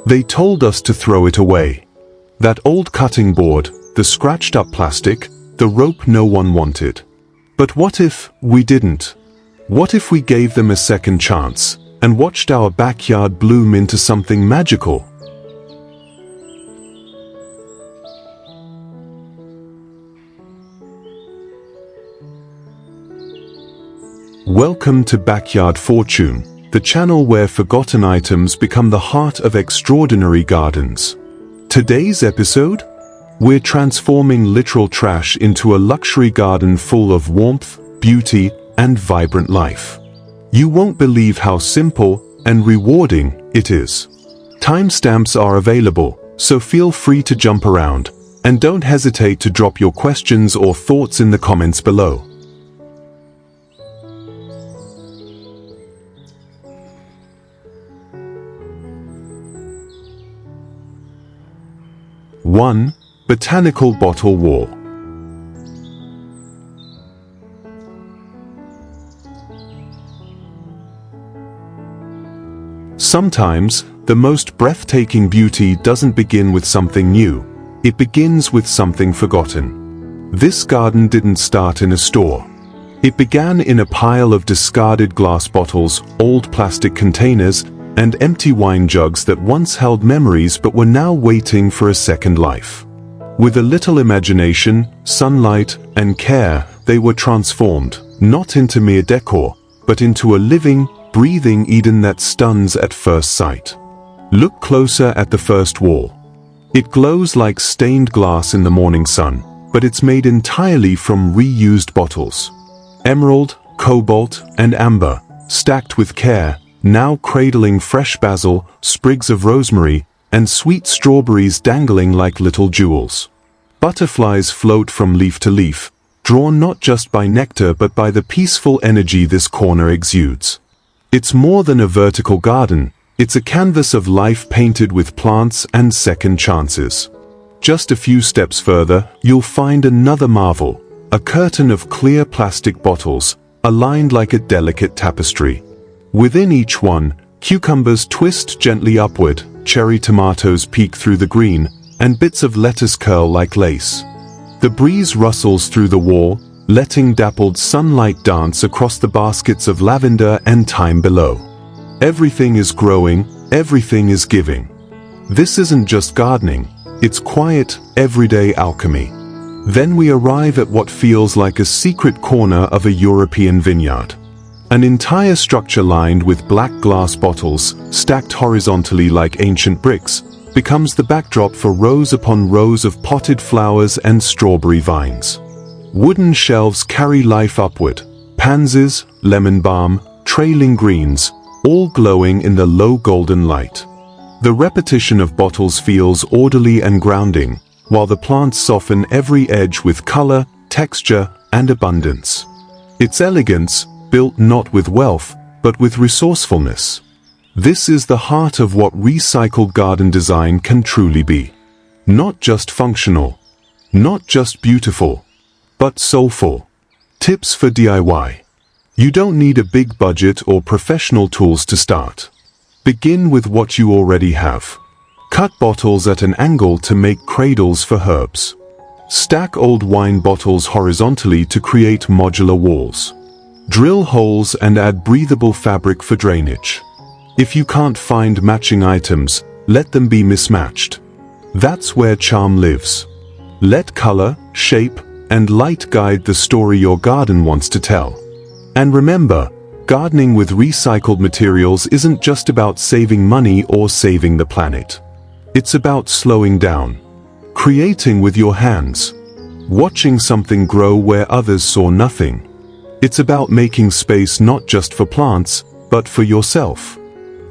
They told us to throw it away. That old cutting board, the scratched up plastic, the rope no one wanted. But what if we didn't? What if we gave them a second chance and watched our backyard bloom into something magical? Welcome to Backyard Fortune, the channel where forgotten items become the heart of extraordinary gardens. Today's episode? We're transforming literal trash into a luxury garden full of warmth, beauty, and vibrant life. You won't believe how simple and rewarding it is. Timestamps are available, so feel free to jump around, and don't hesitate to drop your questions or thoughts in the comments below. One, botanical bottle wall. Sometimes, the most breathtaking beauty doesn't begin with something new. It begins with something forgotten. This garden didn't start in a store. It began in a pile of discarded glass bottles, old plastic containers, and empty wine jugs that once held memories but were now waiting for a second life. With a little imagination, sunlight, and care, they were transformed, not into mere decor, but into a living, breathing Eden that stuns at first sight. Look closer at the first wall. It glows like stained glass in the morning sun, but it's made entirely from reused bottles. Emerald, cobalt, and amber, stacked with care, now cradling fresh basil, sprigs of rosemary, and sweet strawberries dangling like little jewels. Butterflies float from leaf to leaf, drawn not just by nectar but by the peaceful energy this corner exudes. It's more than a vertical garden, it's a canvas of life painted with plants and second chances. Just a few steps further, you'll find another marvel, a curtain of clear plastic bottles, aligned like a delicate tapestry. Within each one, cucumbers twist gently upward, cherry tomatoes peek through the green, and bits of lettuce curl like lace. The breeze rustles through the wall, letting dappled sunlight dance across the baskets of lavender and thyme below. Everything is growing, everything is giving. This isn't just gardening, it's quiet, everyday alchemy. Then we arrive at what feels like a secret corner of a European vineyard. An entire structure lined with black glass bottles, stacked horizontally like ancient bricks, becomes the backdrop for rows upon rows of potted flowers and strawberry vines. Wooden shelves carry life upward, pansies, lemon balm, trailing greens, all glowing in the low golden light. The repetition of bottles feels orderly and grounding, while the plants soften every edge with color, texture, and abundance. It's elegance, built not with wealth, but with resourcefulness. This is the heart of what recycled garden design can truly be. Not just functional, not just beautiful, but soulful. Tips for DIY. You don't need a big budget or professional tools to start. Begin with what you already have. Cut bottles at an angle to make cradles for herbs. Stack old wine bottles horizontally to create modular walls. Drill holes and add breathable fabric for drainage. If you can't find matching items, let them be mismatched. That's where charm lives. Let color, shape, and light guide the story your garden wants to tell. And remember, gardening with recycled materials isn't just about saving money or saving the planet. It's about slowing down, creating with your hands, watching something grow where others saw nothing. It's about making space not just for plants, but for yourself.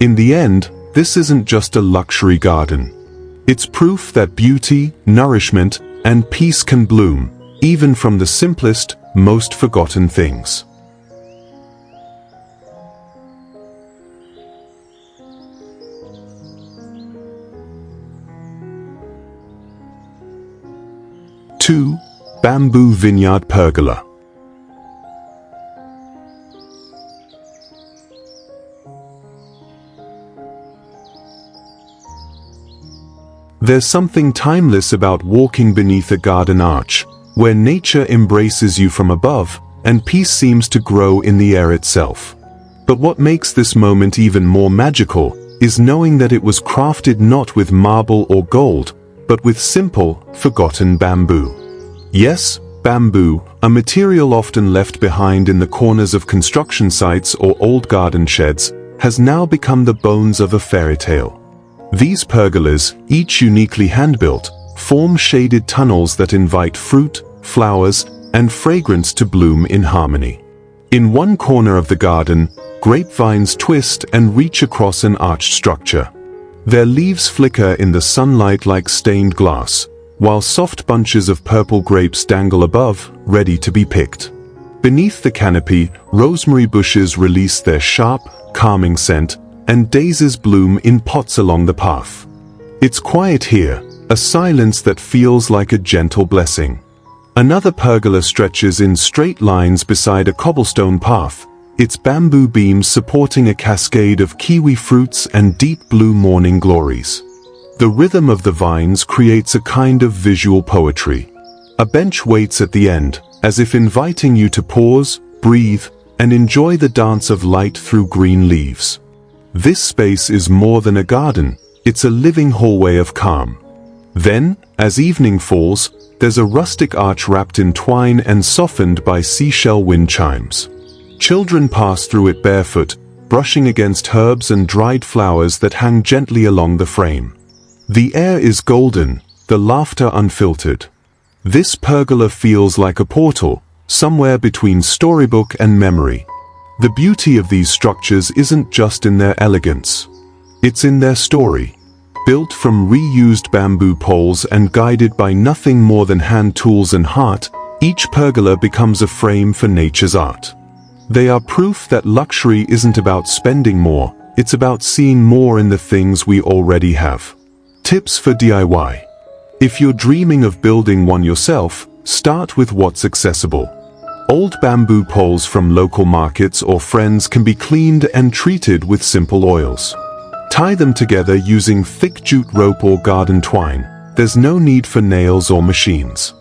In the end, this isn't just a luxury garden. It's proof that beauty, nourishment, and peace can bloom, even from the simplest, most forgotten things. Two, bamboo vineyard pergola. There's something timeless about walking beneath a garden arch, where nature embraces you from above, and peace seems to grow in the air itself. But what makes this moment even more magical is knowing that it was crafted not with marble or gold, but with simple, forgotten bamboo. Yes, bamboo, a material often left behind in the corners of construction sites or old garden sheds, has now become the bones of a fairy tale. These pergolas, each uniquely hand-built, form shaded tunnels that invite fruit, flowers, and fragrance to bloom in harmony. In one corner of the garden, grapevines twist and reach across an arched structure. Their leaves flicker in the sunlight like stained glass, while soft bunches of purple grapes dangle above, ready to be picked. Beneath the canopy, rosemary bushes release their sharp, calming scent, and daisies bloom in pots along the path. It's quiet here, a silence that feels like a gentle blessing. Another pergola stretches in straight lines beside a cobblestone path, its bamboo beams supporting a cascade of kiwi fruits and deep blue morning glories. The rhythm of the vines creates a kind of visual poetry. A bench waits at the end, as if inviting you to pause, breathe, and enjoy the dance of light through green leaves. This space is more than a garden, it's a living hallway of calm. Then, as evening falls, there's a rustic arch wrapped in twine and softened by seashell wind chimes. Children pass through it barefoot, brushing against herbs and dried flowers that hang gently along the frame. The air is golden, the laughter unfiltered. This pergola feels like a portal, somewhere between storybook and memory. The beauty of these structures isn't just in their elegance. It's in their story. Built from reused bamboo poles and guided by nothing more than hand tools and heart, each pergola becomes a frame for nature's art. They are proof that luxury isn't about spending more, it's about seeing more in the things we already have. Tips for DIY. If you're dreaming of building one yourself, start with what's accessible. Old bamboo poles from local markets or friends can be cleaned and treated with simple oils. Tie them together using thick jute rope or garden twine. There's no need for nails or machines.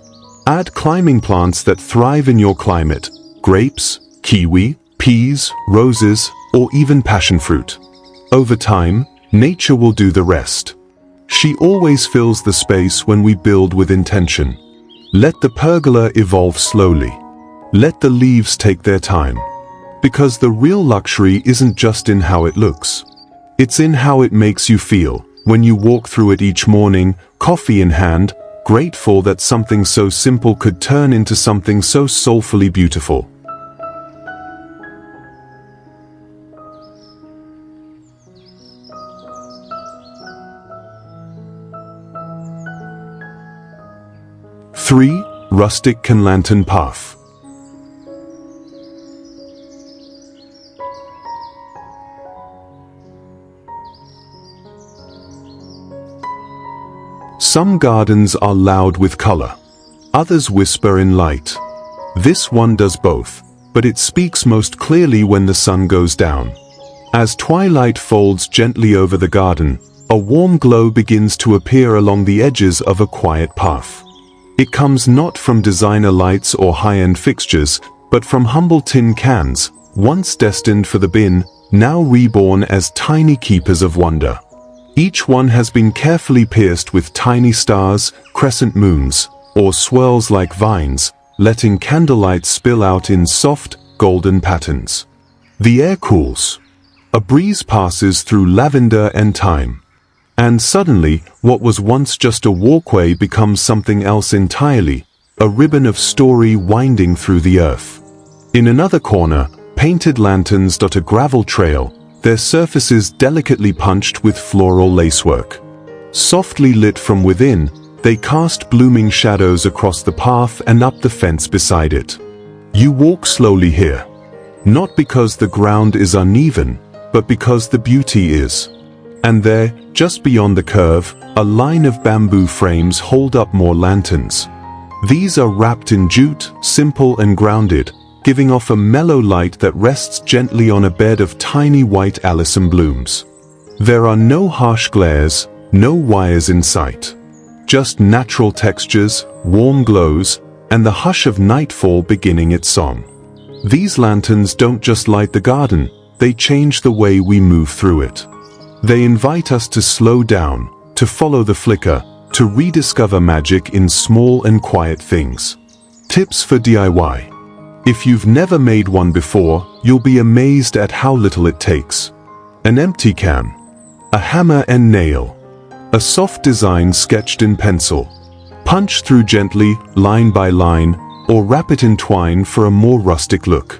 Add climbing plants that thrive in your climate: grapes, kiwi, peas, roses, or even passion fruit. Over time, nature will do the rest. She always fills the space when we build with intention. Let the pergola evolve slowly. Let the leaves take their time. Because the real luxury isn't just in how it looks. It's in how it makes you feel, when you walk through it each morning, coffee in hand, grateful that something so simple could turn into something so soulfully beautiful. Rustic lantern path. Some gardens are loud with color. Others whisper in light. This one does both, but it speaks most clearly when the sun goes down. As twilight folds gently over the garden, a warm glow begins to appear along the edges of a quiet path. It comes not from designer lights or high-end fixtures, but from humble tin cans, once destined for the bin, now reborn as tiny keepers of wonder. Each one has been carefully pierced with tiny stars, crescent moons, or swirls like vines, letting candlelight spill out in soft, golden patterns. The air cools. A breeze passes through lavender and thyme. And suddenly, what was once just a walkway becomes something else entirely, a ribbon of story winding through the earth. In another corner, painted lanterns dot a gravel trail, their surfaces delicately punched with floral lacework. Softly lit from within, they cast blooming shadows across the path and up the fence beside it. You walk slowly here. Not because the ground is uneven, but because the beauty is. And there, just beyond the curve, a line of bamboo frames hold up more lanterns. These are wrapped in jute, simple and grounded, giving off a mellow light that rests gently on a bed of tiny white alyssum blooms. There are no harsh glares, no wires in sight. Just natural textures, warm glows, and the hush of nightfall beginning its song. These lanterns don't just light the garden, they change the way we move through it. They invite us to slow down, to follow the flicker, to rediscover magic in small and quiet things. Tips for DIY. If you've never made one before, you'll be amazed at how little it takes. An empty can, a hammer and nail, a soft design sketched in pencil. Punch through gently, line by line, or wrap it in twine for a more rustic look.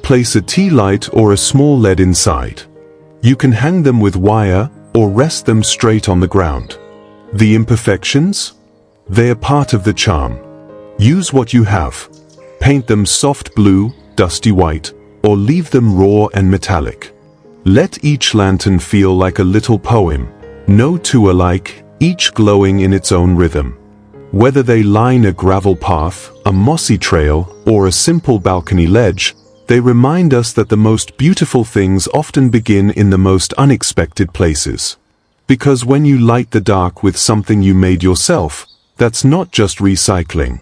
Place a tea light or a small LED inside. You can hang them with wire or rest them straight on the ground. The imperfections? They are part of the charm. Use what you have. Paint them soft blue, dusty white, or leave them raw and metallic. Let each lantern feel like a little poem, no two alike, each glowing in its own rhythm. Whether they line a gravel path, a mossy trail, or a simple balcony ledge, they remind us that the most beautiful things often begin in the most unexpected places. Because when you light the dark with something you made yourself, that's not just recycling.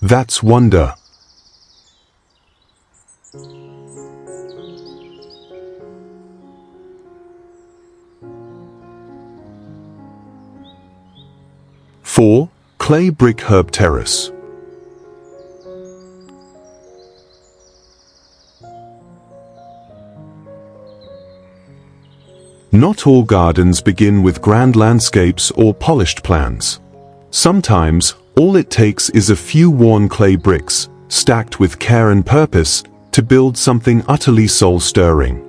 That's wonder. Four, clay brick herb terrace. Not all gardens begin with grand landscapes or polished plans. Sometimes, all it takes is a few worn clay bricks, stacked with care and purpose, to build something utterly soul-stirring.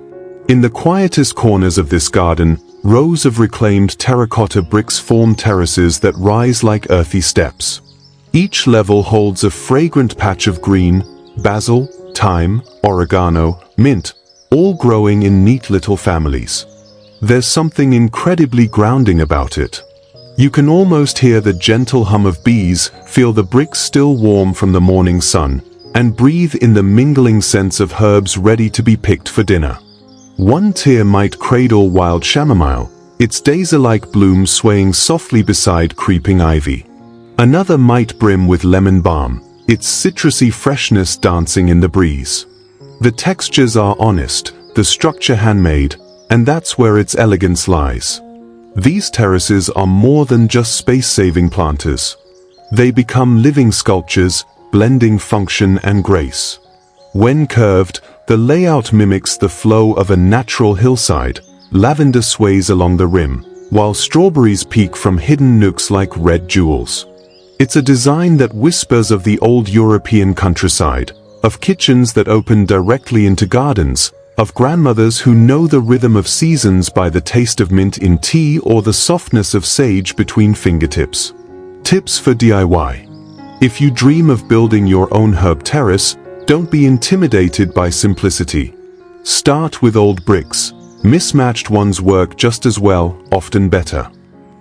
In the quietest corners of this garden, rows of reclaimed terracotta bricks form terraces that rise like earthy steps. Each level holds a fragrant patch of green, basil, thyme, oregano, mint, all growing in neat little families. There's something incredibly grounding about it. You can almost hear the gentle hum of bees, feel the bricks still warm from the morning sun, and breathe in the mingling scents of herbs ready to be picked for dinner. One tier might cradle wild chamomile, its daisy-like bloom swaying softly beside creeping ivy. Another might brim with lemon balm, its citrusy freshness dancing in the breeze. The textures are honest, the structure handmade, and that's where its elegance lies. These terraces are more than just space-saving planters. They become living sculptures, blending function and grace. When curved, the layout mimics the flow of a natural hillside. Lavender sways along the rim, while strawberries peek from hidden nooks like red jewels. It's a design that whispers of the old European countryside, of kitchens that open directly into gardens, of grandmothers who know the rhythm of seasons by the taste of mint in tea or the softness of sage between fingertips. Tips for DIY. If you dream of building your own herb terrace, don't be intimidated by simplicity. Start with old bricks. Mismatched ones work just as well, often better.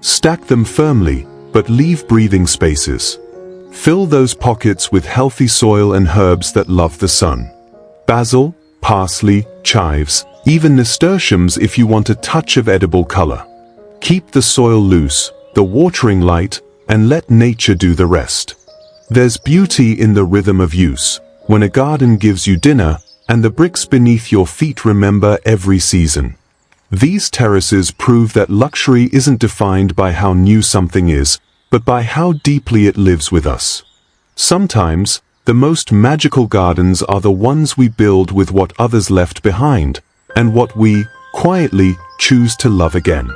Stack them firmly, but leave breathing spaces. Fill those pockets with healthy soil and herbs that love the sun. Basil, parsley, chives, even nasturtiums if you want a touch of edible color. Keep the soil loose, the watering light, and let nature do the rest. There's beauty in the rhythm of use, when a garden gives you dinner, and the bricks beneath your feet remember every season. These terraces prove that luxury isn't defined by how new something is, but by how deeply it lives with us. Sometimes, the most magical gardens are the ones we build with what others left behind, and what we, quietly, choose to love again.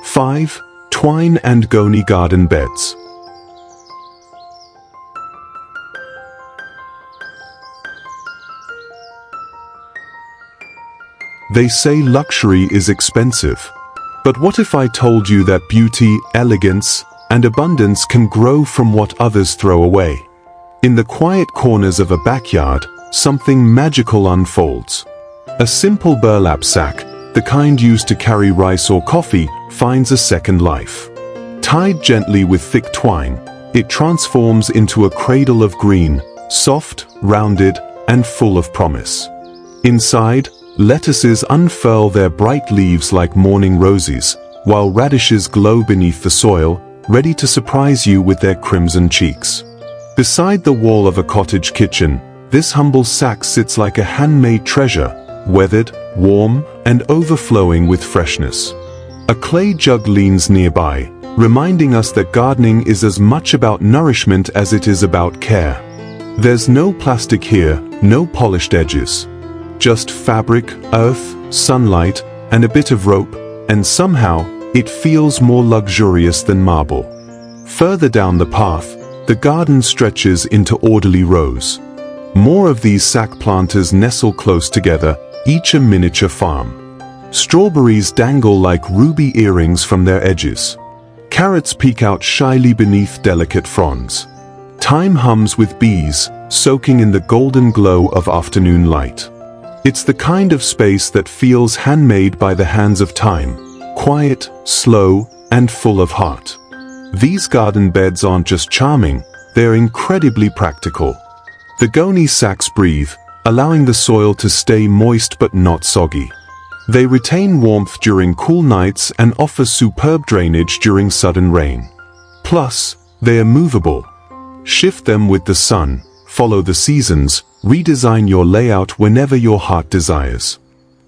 Five, Twine and Goni garden beds. They say luxury is expensive. But what if I told you that beauty, elegance, and abundance can grow from what others throw away? In the quiet corners of a backyard, something magical unfolds. A simple burlap sack, the kind used to carry rice or coffee, finds a second life. Tied gently with thick twine, it transforms into a cradle of green, soft, rounded, and full of promise. Inside, lettuces unfurl their bright leaves like morning roses, while radishes glow beneath the soil, ready to surprise you with their crimson cheeks. Beside the wall of a cottage kitchen, this humble sack sits like a handmade treasure, weathered, warm, and overflowing with freshness. A clay jug leans nearby, reminding us that gardening is as much about nourishment as it is about care. There's no plastic here, no polished edges. Just fabric, earth, sunlight, and a bit of rope, and somehow, it feels more luxurious than marble. Further down the path, the garden stretches into orderly rows. More of these sack planters nestle close together, each a miniature farm. Strawberries dangle like ruby earrings from their edges. Carrots peek out shyly beneath delicate fronds. Thyme hums with bees, soaking in the golden glow of afternoon light. It's the kind of space that feels handmade by the hands of time, quiet, slow, and full of heart. These garden beds aren't just charming, they're incredibly practical. The goni sacks breathe, allowing the soil to stay moist but not soggy. They retain warmth during cool nights and offer superb drainage during sudden rain. Plus, they are movable. Shift them with the sun, follow the seasons, redesign your layout whenever your heart desires.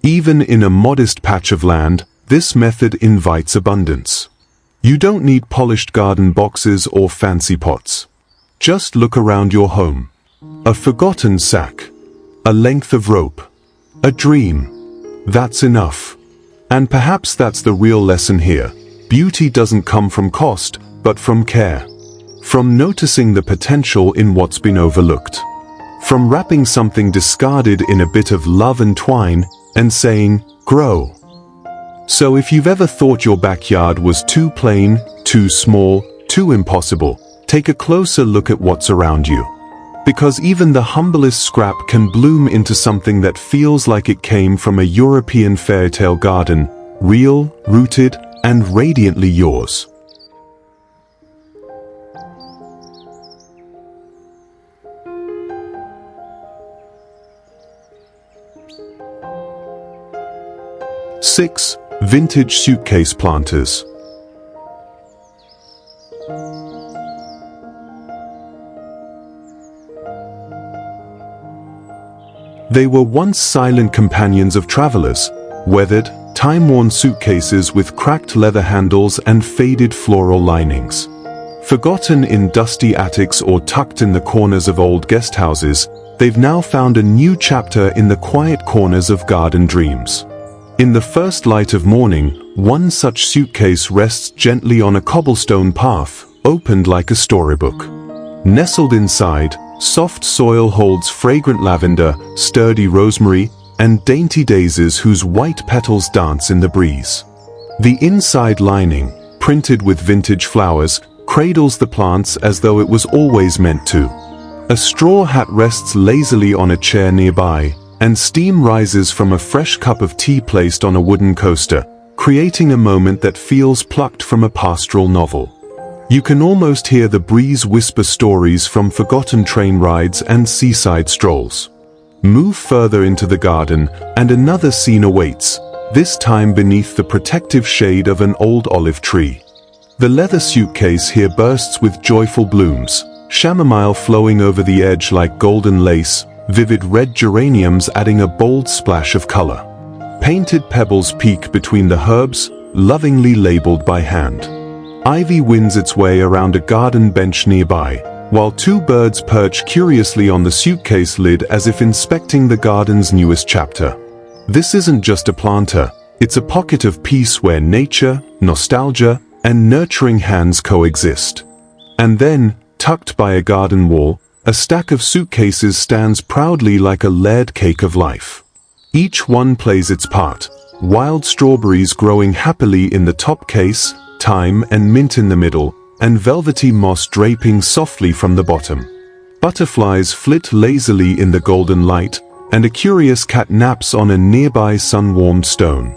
Even in a modest patch of land, this method invites abundance. You don't need polished garden boxes or fancy pots. Just look around your home. A forgotten sack, a length of rope, a dream. That's enough. And perhaps that's the real lesson here. Beauty doesn't come from cost, but from care. From noticing the potential in what's been overlooked. From wrapping something discarded in a bit of love and twine, and saying, grow. So if you've ever thought your backyard was too plain, too small, too impossible, take a closer look at what's around you. Because even the humblest scrap can bloom into something that feels like it came from a European fairytale garden, real, rooted, and radiantly yours. Six, vintage suitcase planters. They were once silent companions of travelers, weathered, time-worn suitcases with cracked leather handles and faded floral linings. Forgotten in dusty attics or tucked in the corners of old guest houses, they've now found a new chapter in the quiet corners of garden dreams. In the first light of morning, one such suitcase rests gently on a cobblestone path, opened like a storybook. Nestled inside, soft soil holds fragrant lavender, sturdy rosemary, and dainty daisies whose white petals dance in the breeze. The inside lining, printed with vintage flowers, cradles the plants as though it was always meant to. A straw hat rests lazily on a chair nearby, and steam rises from a fresh cup of tea placed on a wooden coaster, creating a moment that feels plucked from a pastoral novel. You can almost hear the breeze whisper stories from forgotten train rides and seaside strolls. Move further into the garden, and another scene awaits, this time beneath the protective shade of an old olive tree. The leather suitcase here bursts with joyful blooms, chamomile flowing over the edge like golden lace, vivid red geraniums adding a bold splash of color. Painted pebbles peek between the herbs, lovingly labeled by hand. Ivy wins its way around a garden bench nearby, while two birds perch curiously on the suitcase lid as if inspecting the garden's newest chapter. This isn't just a planter, it's a pocket of peace where nature, nostalgia, and nurturing hands coexist. And then, tucked by a garden wall, a stack of suitcases stands proudly like a layered cake of life. Each one plays its part, wild strawberries growing happily in the top case, thyme and mint in the middle, and velvety moss draping softly from the bottom. Butterflies flit lazily in the golden light, and a curious cat naps on a nearby sun-warmed stone.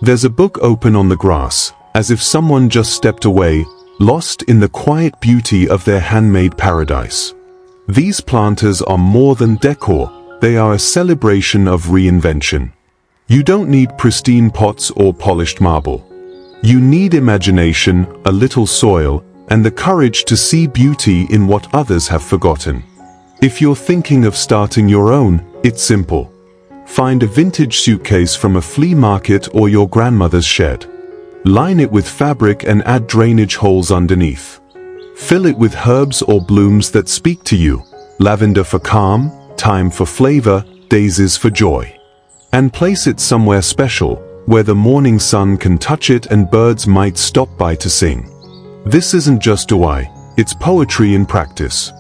There's a book open on the grass, as if someone just stepped away, lost in the quiet beauty of their handmade paradise. These planters are more than decor, they are a celebration of reinvention. You don't need pristine pots or polished marble. You need imagination, a little soil, and the courage to see beauty in what others have forgotten. If you're thinking of starting your own, it's simple. Find a vintage suitcase from a flea market or your grandmother's shed. Line it with fabric and add drainage holes underneath. Fill it with herbs or blooms that speak to you. Lavender for calm, thyme for flavor, daisies for joy. And place it somewhere special, where the morning sun can touch it and birds might stop by to sing. This isn't just DIY, it's poetry in practice.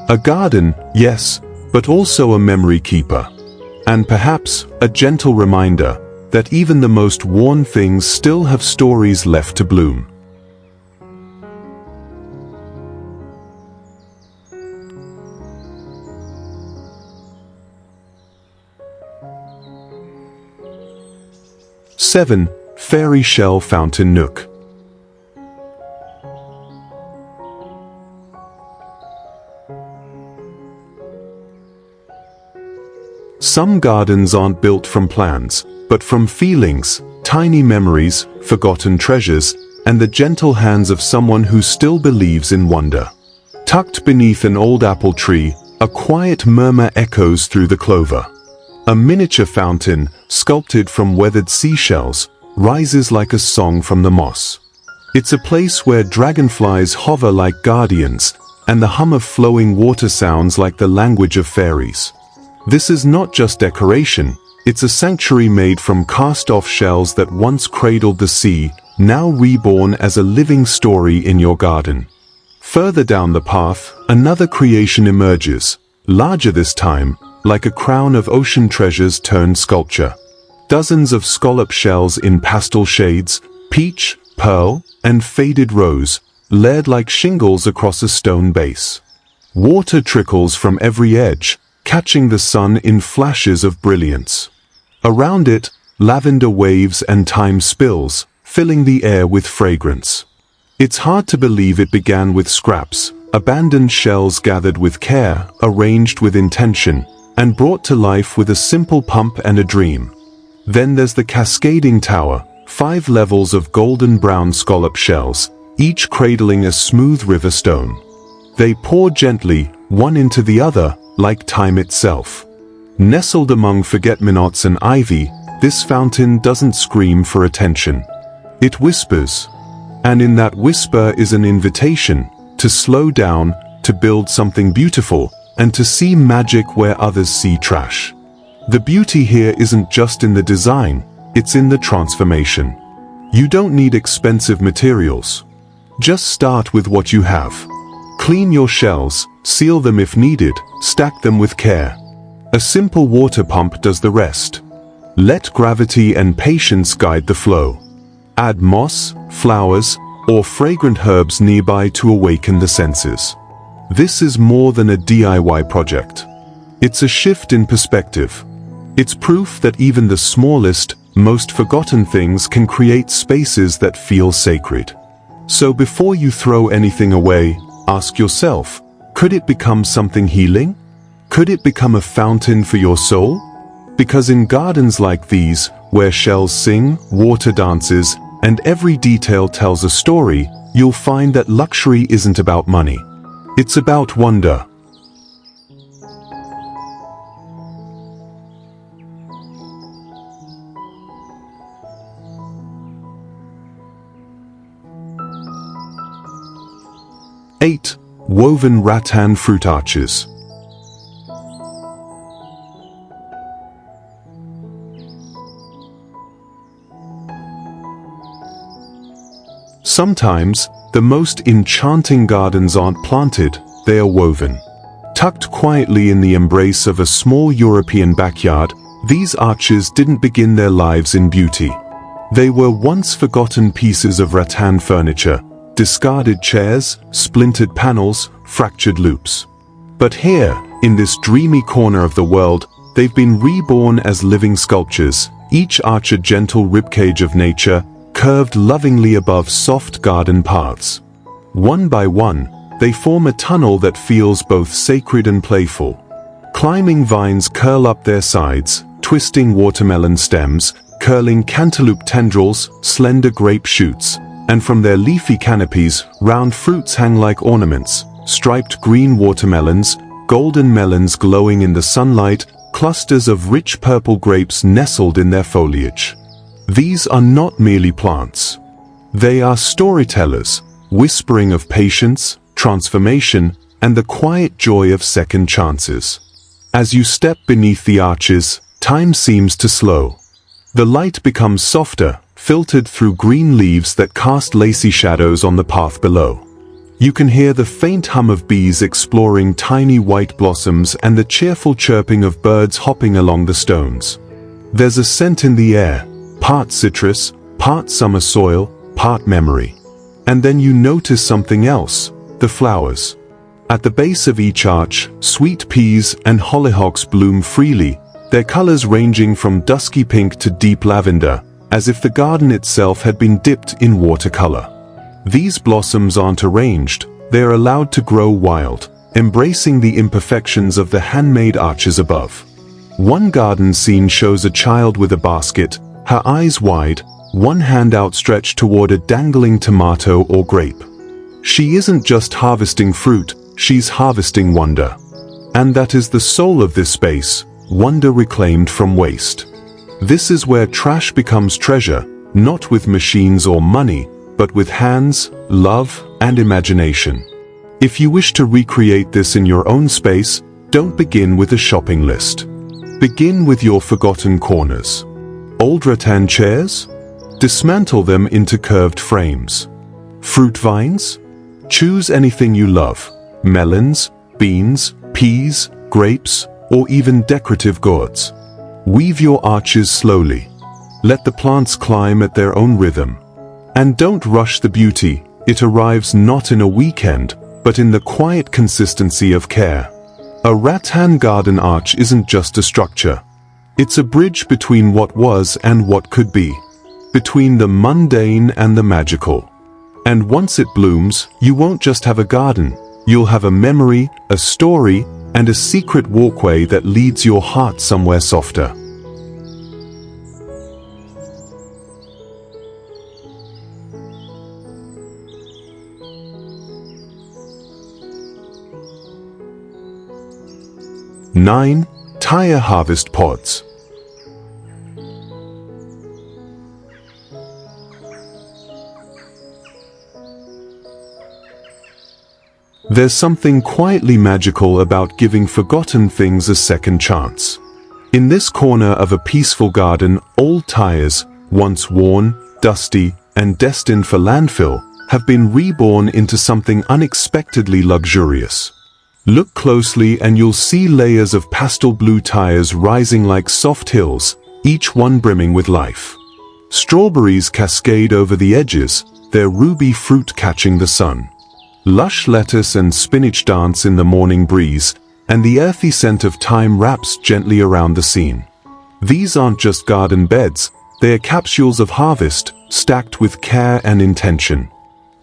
A garden, yes, but also a memory keeper. And perhaps a gentle reminder that even the most worn things still have stories left to bloom. 7. Fairy Shell Fountain Nook. Some gardens aren't built from plans, but from feelings, tiny memories, forgotten treasures, and the gentle hands of someone who still believes in wonder. Tucked beneath an old apple tree, a quiet murmur echoes through the clover. A miniature fountain, sculpted from weathered seashells, rises like a song from the moss. It's a place where dragonflies hover like guardians, and the hum of flowing water sounds like the language of fairies. This is not just decoration, it's a sanctuary made from cast-off shells that once cradled the sea, now reborn as a living story in your garden. Further down the path, another creation emerges, larger this time, like a crown of ocean treasures turned sculpture. Dozens of scallop shells in pastel shades, peach, pearl, and faded rose, layered like shingles across a stone base. Water trickles from every edge, catching the sun in flashes of brilliance. Around it, lavender waves and thyme spills, filling the air with fragrance. It's hard to believe it began with scraps, abandoned shells gathered with care, arranged with intention, and brought to life with a simple pump and a dream. Then there's the cascading tower, 5 levels of golden brown scallop shells, each cradling a smooth river stone. They pour gently, one into the other, like time itself. Nestled among forget-me-nots and ivy, this fountain doesn't scream for attention. It whispers. And in that whisper is an invitation to slow down, to build something beautiful, and to see magic where others see trash. The beauty here isn't just in the design, it's in the transformation. You don't need expensive materials. Just start with what you have. Clean your shells, seal them if needed, stack them with care. A simple water pump does the rest. Let gravity and patience guide the flow. Add moss, flowers, or fragrant herbs nearby to awaken the senses. This is more than a DIY project. It's a shift in perspective. It's proof that even the smallest, most forgotten things can create spaces that feel sacred. So before you throw anything away, ask yourself, could it become something healing? Could it become a fountain for your soul? Because in gardens like these, where shells sing, water dances, and every detail tells a story, you'll find that luxury isn't about money. It's about wonder. Eight. Woven rattan fruit arches. Sometimes, the most enchanting gardens aren't planted, they are woven. Tucked quietly in the embrace of a small European backyard, these arches didn't begin their lives in beauty. They were once forgotten pieces of rattan furniture, discarded chairs, splintered panels, fractured loops. But here, in this dreamy corner of the world, they've been reborn as living sculptures, each arch a gentle ribcage of nature, curved lovingly above soft garden paths. One by one, They form a tunnel that feels both sacred and playful. Climbing vines curl up their sides, twisting watermelon stems, curling cantaloupe tendrils, slender grape shoots, and from their leafy canopies, round fruits hang like ornaments, striped green watermelons, golden melons glowing in the sunlight, clusters of rich purple grapes nestled in their foliage. These are not merely plants. They are storytellers, whispering of patience, transformation, and the quiet joy of second chances. As you step beneath the arches, time seems to slow. The light becomes softer, filtered through green leaves that cast lacy shadows on the path below. You can hear the faint hum of bees exploring tiny white blossoms and the cheerful chirping of birds hopping along the stones. There's a scent in the air, part citrus, part summer soil, part memory. And then you notice something else, the flowers. At the base of each arch, sweet peas and hollyhocks bloom freely, their colors ranging from dusky pink to deep lavender, as if the garden itself had been dipped in watercolor. These blossoms aren't arranged, they are allowed to grow wild, embracing the imperfections of the handmade arches above. One garden scene shows a child with a basket, her eyes wide, one hand outstretched toward a dangling tomato or grape. She isn't just harvesting fruit, she's harvesting wonder. And that is the soul of this space, wonder reclaimed from waste. This is where trash becomes treasure, not with machines or money, but with hands, love, and imagination. If you wish to recreate this in your own space, don't begin with a shopping list. Begin with your forgotten corners. Old rattan chairs? Dismantle them into curved frames. Fruit vines? Choose anything you love. Melons, beans, peas, grapes, or even decorative gourds. Weave your arches slowly. Let the plants climb at their own rhythm. And don't rush the beauty, it arrives not in a weekend, but in the quiet consistency of care. A rattan garden arch isn't just a structure. It's a bridge between what was and what could be. Between the mundane and the magical. And once it blooms, you won't just have a garden, you'll have a memory, a story, and a secret walkway that leads your heart somewhere softer. Nine, tire harvest pods. There's something quietly magical about giving forgotten things a second chance. In this corner of a peaceful garden, old tires, once worn, dusty, and destined for landfill, have been reborn into something unexpectedly luxurious. Look closely and you'll see layers of pastel blue tires rising like soft hills, each one brimming with life. Strawberries cascade over the edges, their ruby fruit catching the sun. Lush lettuce and spinach dance in the morning breeze, and the earthy scent of thyme wraps gently around the scene. These aren't just garden beds, they are capsules of harvest, stacked with care and intention.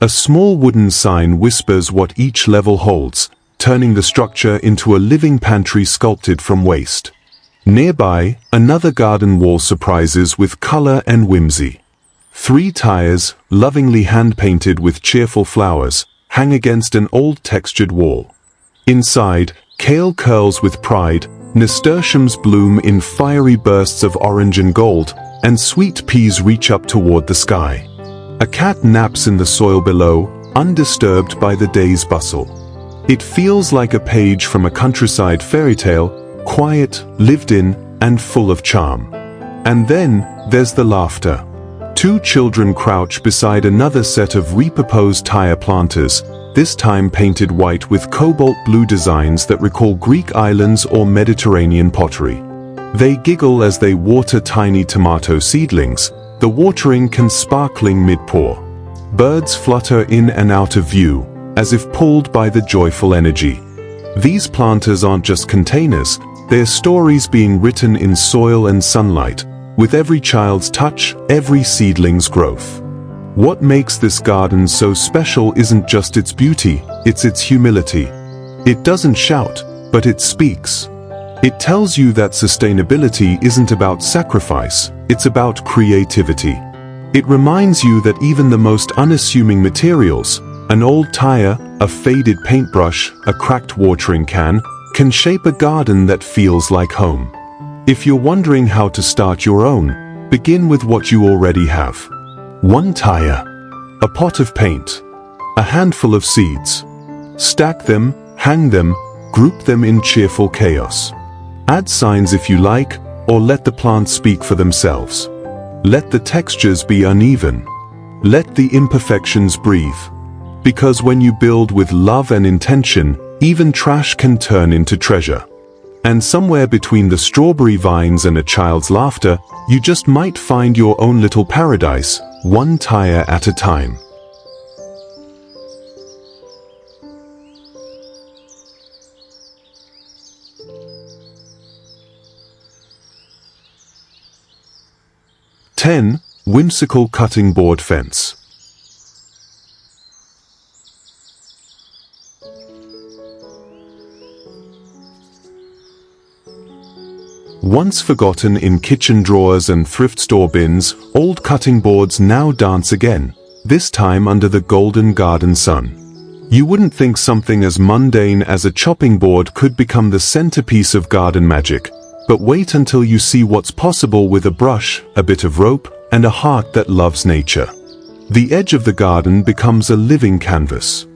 A small wooden sign whispers what each level holds, turning the structure into a living pantry sculpted from waste. Nearby, another garden wall surprises with color and whimsy. 3 tires, lovingly hand-painted with cheerful flowers, hang against an old textured wall. Inside, kale curls with pride, nasturtiums bloom in fiery bursts of orange and gold, and sweet peas reach up toward the sky. A cat naps in the soil below, undisturbed by the day's bustle. It feels like a page from a countryside fairy tale, quiet, lived in, and full of charm. And then, there's the laughter. 2 children crouch beside another set of repurposed tire planters, this time painted white with cobalt blue designs that recall Greek islands or Mediterranean pottery. They giggle as they water tiny tomato seedlings, the watering can sparkling mid-pour. Birds flutter in and out of view, as if pulled by the joyful energy. These planters aren't just containers, they're stories being written in soil and sunlight, with every child's touch, every seedling's growth. What makes this garden so special isn't just its beauty, it's its humility. It doesn't shout, but it speaks. It tells you that sustainability isn't about sacrifice, it's about creativity. It reminds you that even the most unassuming materials, an old tire, a faded paintbrush, a cracked watering can shape a garden that feels like home. If you're wondering how to start your own, begin with what you already have. One tire, a pot of paint, a handful of seeds. Stack them, hang them, group them in cheerful chaos. Add signs if you like, or let the plants speak for themselves. Let the textures be uneven. Let the imperfections breathe. Because when you build with love and intention, even trash can turn into treasure. And somewhere between the strawberry vines and a child's laughter, you just might find your own little paradise, one tire at a time. Whimsical cutting board fence. Once forgotten in kitchen drawers and thrift store bins, old cutting boards now dance again, this time under the golden garden sun. You wouldn't think something as mundane as a chopping board could become the centerpiece of garden magic, but wait until you see what's possible with a brush, a bit of rope, and a heart that loves nature. The edge of the garden becomes a living canvas.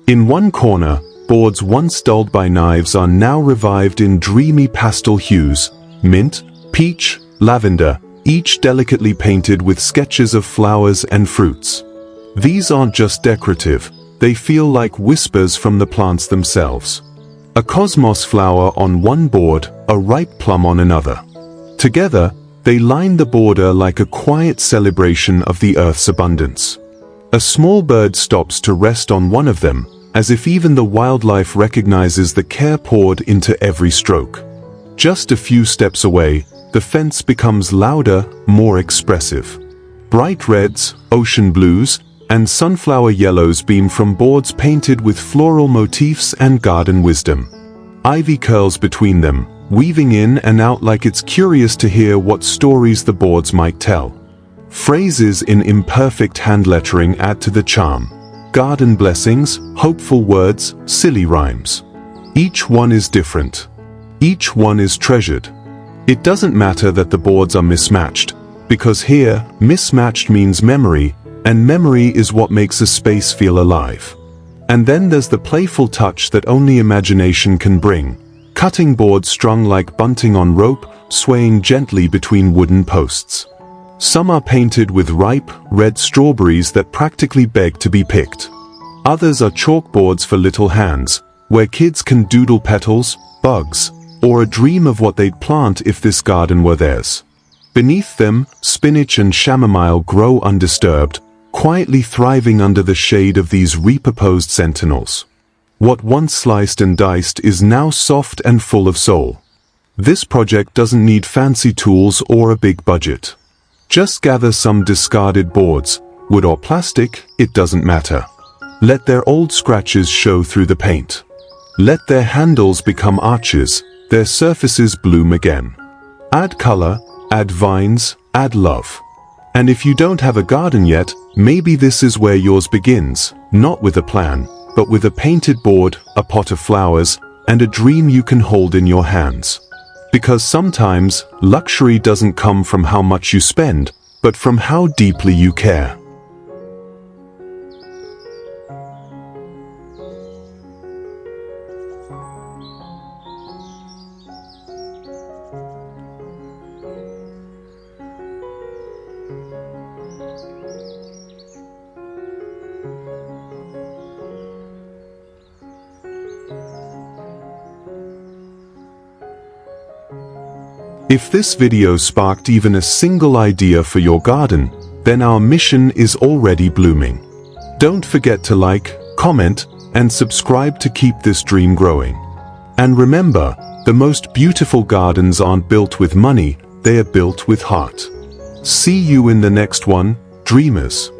In one corner, boards once dulled by knives are now revived in dreamy pastel hues, mint, peach, lavender, each delicately painted with sketches of flowers and fruits. These aren't just decorative, they feel like whispers from the plants themselves. A cosmos flower on one board, a ripe plum on another. Together, they line the border like a quiet celebration of the earth's abundance. A small bird stops to rest on one of them, as if even the wildlife recognizes the care poured into every stroke. Just a few steps away, the fence becomes louder, more expressive. Bright reds, ocean blues, and sunflower yellows beam from boards painted with floral motifs and garden wisdom. Ivy curls between them, weaving in and out like it's curious to hear what stories the boards might tell. Phrases in imperfect hand lettering add to the charm. Garden blessings, hopeful words, silly rhymes. Each one is different. Each one is treasured. It doesn't matter that the boards are mismatched, because here, mismatched means memory, and memory is what makes a space feel alive. And then there's the playful touch that only imagination can bring. Cutting boards strung like bunting on rope, swaying gently between wooden posts. Some are painted with ripe, red strawberries that practically beg to be picked. Others are chalkboards for little hands, where kids can doodle petals, bugs, or a dream of what they'd plant if this garden were theirs. Beneath them, spinach and chamomile grow undisturbed, quietly thriving under the shade of these repurposed sentinels. What once sliced and diced is now soft and full of soul. This project doesn't need fancy tools or a big budget. Just gather some discarded boards, wood or plastic, it doesn't matter. Let their old scratches show through the paint. Let their handles become arches, their surfaces bloom again. Add color, add vines, add love. And if you don't have a garden yet, maybe this is where yours begins, not with a plan, but with a painted board, a pot of flowers, and a dream you can hold in your hands. Because sometimes, luxury doesn't come from how much you spend, but from how deeply you care. If this video sparked even a single idea for your garden, then our mission is already blooming. Don't forget to like, comment, and subscribe to keep this dream growing. And remember, the most beautiful gardens aren't built with money, they are built with heart. See you in the next one, dreamers.